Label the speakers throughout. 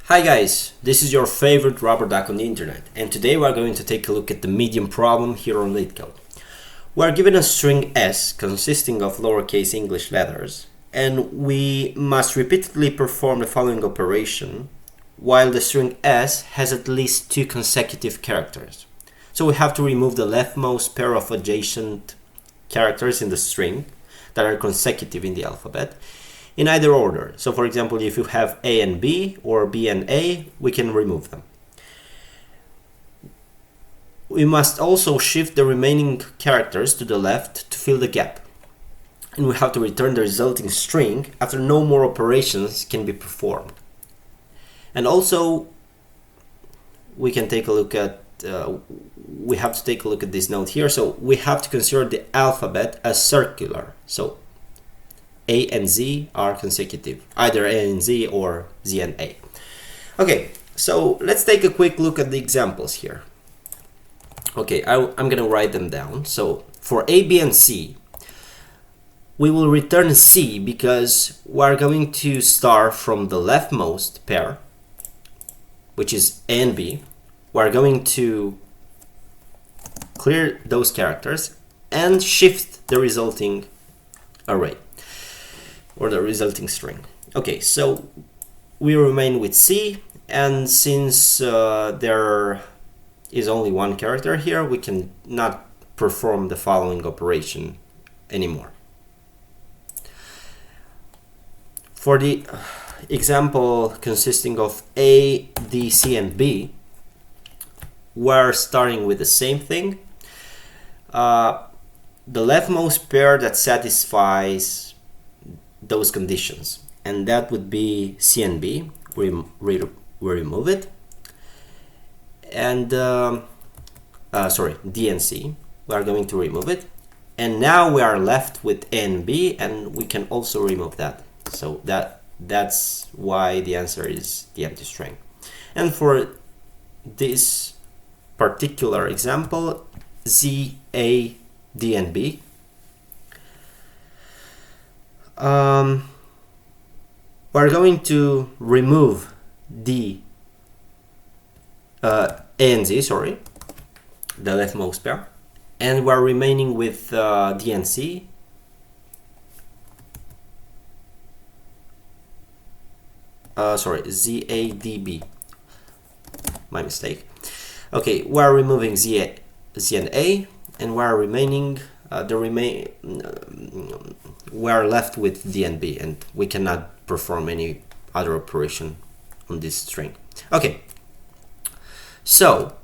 Speaker 1: Hi guys, this is your favorite rubber duck on the internet, and today we are going to take a look at the medium problem here on LeetCode. We are given a string s consisting of lowercase English letters, and we must repeatedly perform the following operation while the string s has at least two consecutive characters. So we have to remove the leftmost pair of adjacent characters in the string that are consecutive in the alphabet in either order. So for example, if you have A and B or B and A, we can remove them. We must also shift the remaining characters to the left to fill the gap. And we have to return the resulting string after no more operations can be performed. And also, we can take a look at we have to take a look at this note here. So we have to consider the alphabet as circular. So A and Z are consecutive, either A and Z or Z and A. Okay, so let's take a quick look at the examples here. Okay, I'm gonna write them down. So for A, B, and C, we will return C because we're going to start from the leftmost pair, which is A and B. We're going to clear those characters and shift the resulting array or the resulting string. Okay, so we remain with C, and since there is only one character here, we can not perform the following operation anymore. For the example consisting of A, D, C, and B, we're starting with the same thing. The leftmost pair that satisfies those conditions, and that would be C and B. We remove it, and D and C, we are going to remove it, and now we are left with A and B, and we can also remove that. So that's why the answer is the empty string. And for this particular example, Z, A, D, and B, we're going to remove A and Z, sorry, the leftmost pair, and we're remaining with D and C. Z, A, D, B. My mistake. Okay, we're removing Z and A, and we're remaining we're left with D and B, and we cannot perform any other operation on this string. Okay, so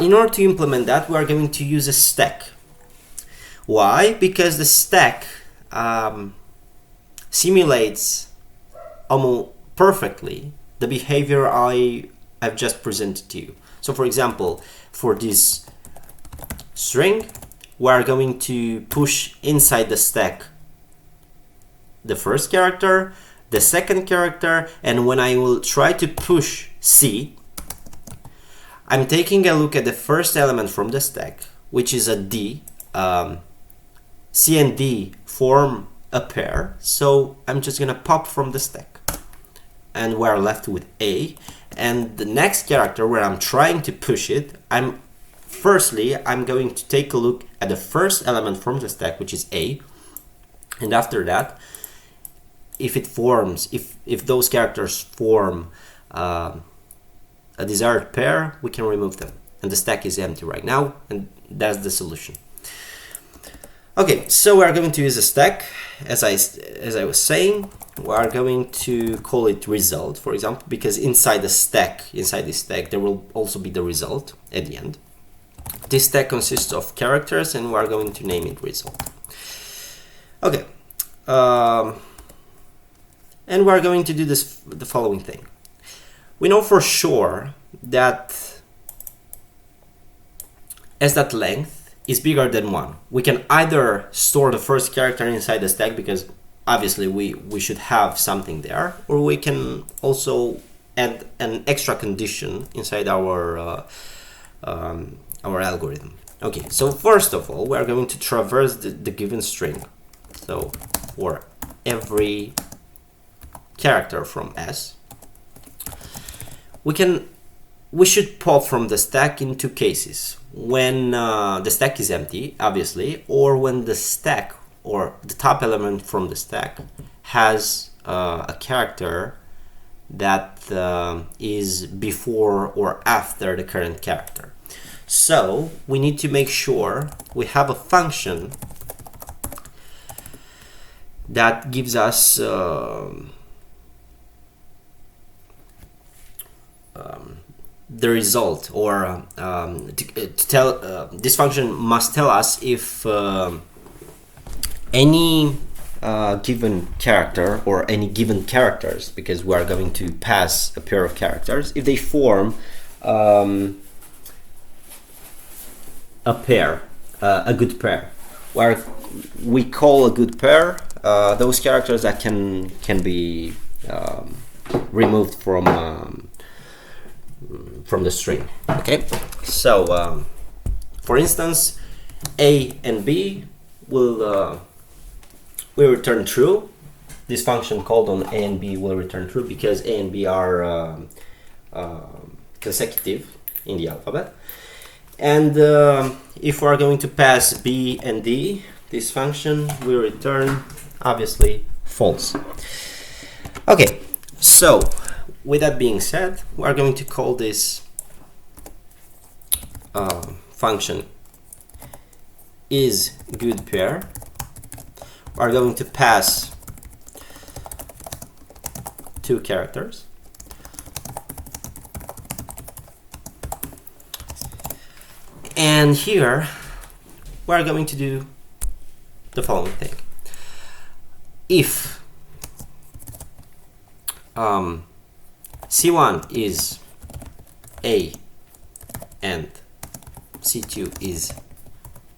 Speaker 1: in order to implement that, we are going to use a stack. Why? Because the stack simulates almost perfectly the behavior I've just presented to you. So for example, for this string, we are going to push inside the stack the first character, the second character, and when I will try to push C, I'm taking a look at the first element from the stack, which is a D. C and D form a pair, so I'm just gonna pop from the stack, and we're left with A. And the next character where I'm trying to push it, I'm going to take a look at the first element from the stack, which is A, and after that, if those characters form a desired pair, we can remove them, and the stack is empty right now, and that's the solution. Okay, so we are going to use a stack. As I was saying, we are going to call it result, for example, because inside this stack, there will also be the result at the end. This stack consists of characters, and we are going to name it result. Okay, and we are going to do the following thing. We know for sure that as that length is bigger than 1, we can either store the first character inside the stack, because obviously we should have something there, or we can also add an extra condition inside our algorithm. Okay, so first of all, we are going to traverse the given string. So for every character from S, we should pop from the stack in two cases: when the stack is empty, obviously, or when the stack or the top element from the stack has a character that is before or after the current character. So we need to make sure we have a function that gives us the result, or to tell this function must tell us if any given character or any given characters, because we are going to pass a pair of characters, if they form a pair, a good pair, where we call a good pair those characters that can be removed from the string. Okay, so for instance, A and B will return true. This function called on A and B will return true because A and B are consecutive in the alphabet. And if we are going to pass B and D, this function will return obviously false. Okay, so with that being said, we are going to call this function is good pair. We are going to pass two characters. And here we are going to do the following thing. If C1 is A and C2 is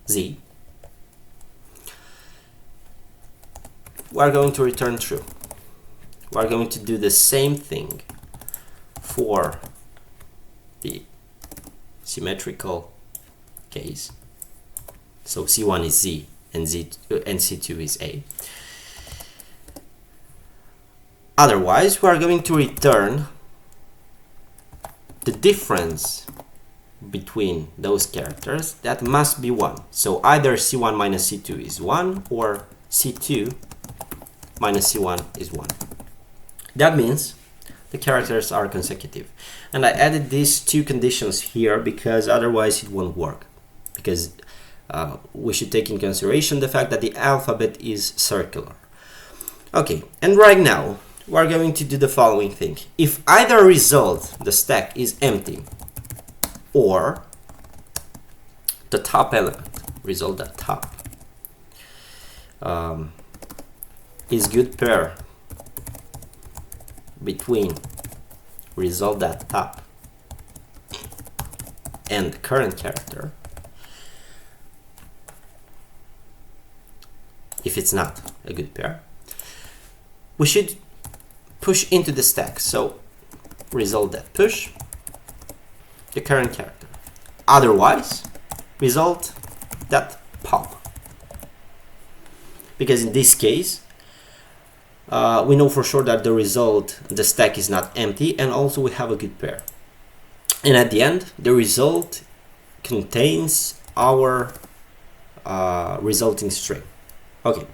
Speaker 1: Z, we are going to return true. We are going to do the same thing for the symmetrical case. So C1 is Z and C2 is A. Otherwise, we are going to return the difference between those characters that must be 1. So either C1 minus C2 is 1 or C2 minus C1 is 1. That means the characters are consecutive. And I added these two conditions here because otherwise it won't work. Because we should take in consideration the fact that the alphabet is circular. Okay, and right now we're going to do the following thing. If either result, the stack, is empty, or the top element, result at top, is good pair between result at top and current character, if it's not a good pair, we should push into the stack. So result that push the current character. Otherwise, result that pop. Because in this case, we know for sure that the result, the stack is not empty, and also we have a good pair. And at the end, the result contains our resulting string. Okay,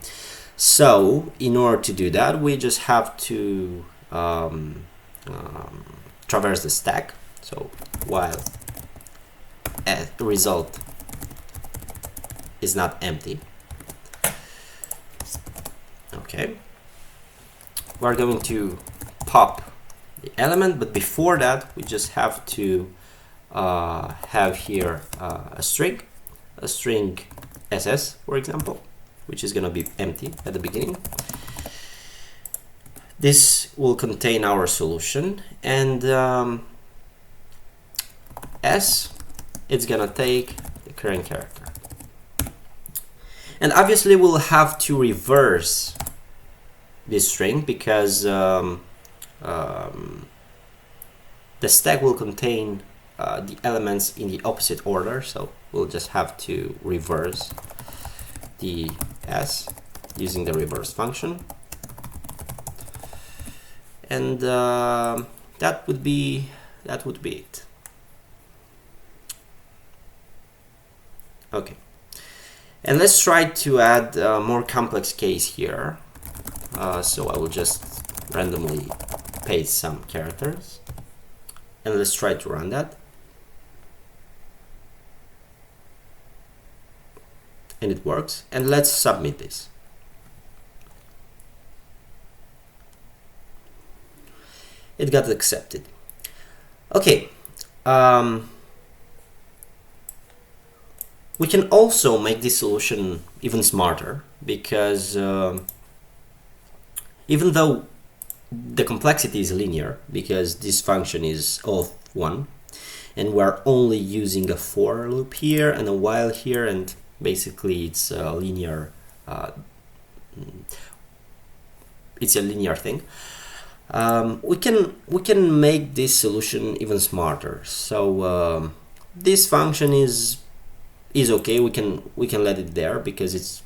Speaker 1: so in order to do that, we just have to traverse the stack. So while the result is not empty, okay, we're going to pop the element, but before that we just have to have here a string SS, for example, which is going to be empty at the beginning. This will contain our solution, and S, it's going to take the current character. And obviously we'll have to reverse this string because the stack will contain the elements in the opposite order, so we'll just have to reverse the S using the reverse function, and that would be that would be it. Okay, and let's try to add a more complex case here. So I will just randomly paste some characters, and let's try to run that. And it works, and let's submit this. It got accepted. Okay, we can also make this solution even smarter, because even though the complexity is linear, because this function is of 1, and we're only using a for loop here and a while here, and basically it's a linear thing. We can make this solution even smarter. So this function is okay. We can let it there because it's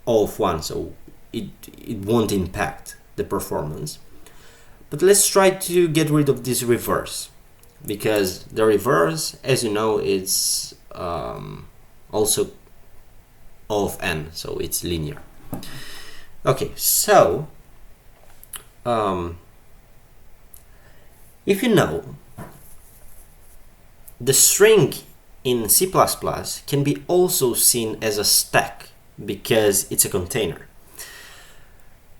Speaker 1: all of 1, so it won't impact the performance. But let's try to get rid of this reverse, because the reverse, as you know, it's also of n, so it's linear. Okay, so if you know, the string in C++ can be also seen as a stack because it's a container.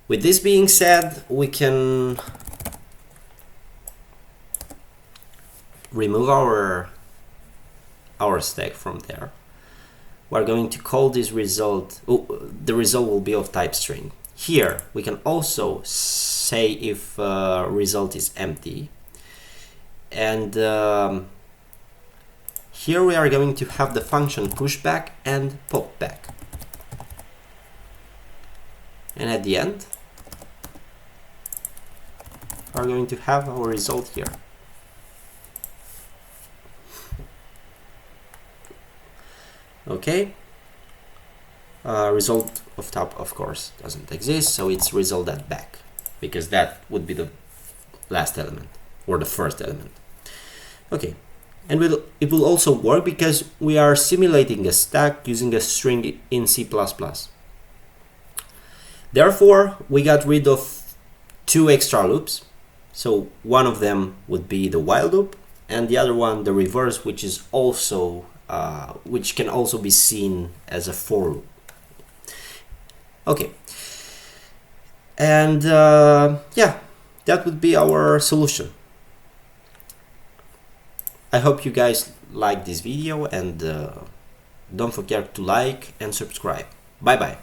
Speaker 1: With this being said, we can remove our stack from there. We're going to call this result, the result will be of type string. Here we can also say if result is empty, and here we are going to have the function pushback and popback, and at the end we're going to have our result here. Okay, result of top of course doesn't exist, so it's result.back, because that would be the last element or the first element. Okay, and it will also work because we are simulating a stack using a string in C++. Therefore, we got rid of 2 extra loops. So one of them would be the while loop, and the other one the reverse, which is also which can also be seen as a for loop. Okay, and yeah, that would be our solution. I hope you guys like this video, and don't forget to like and subscribe. Bye bye.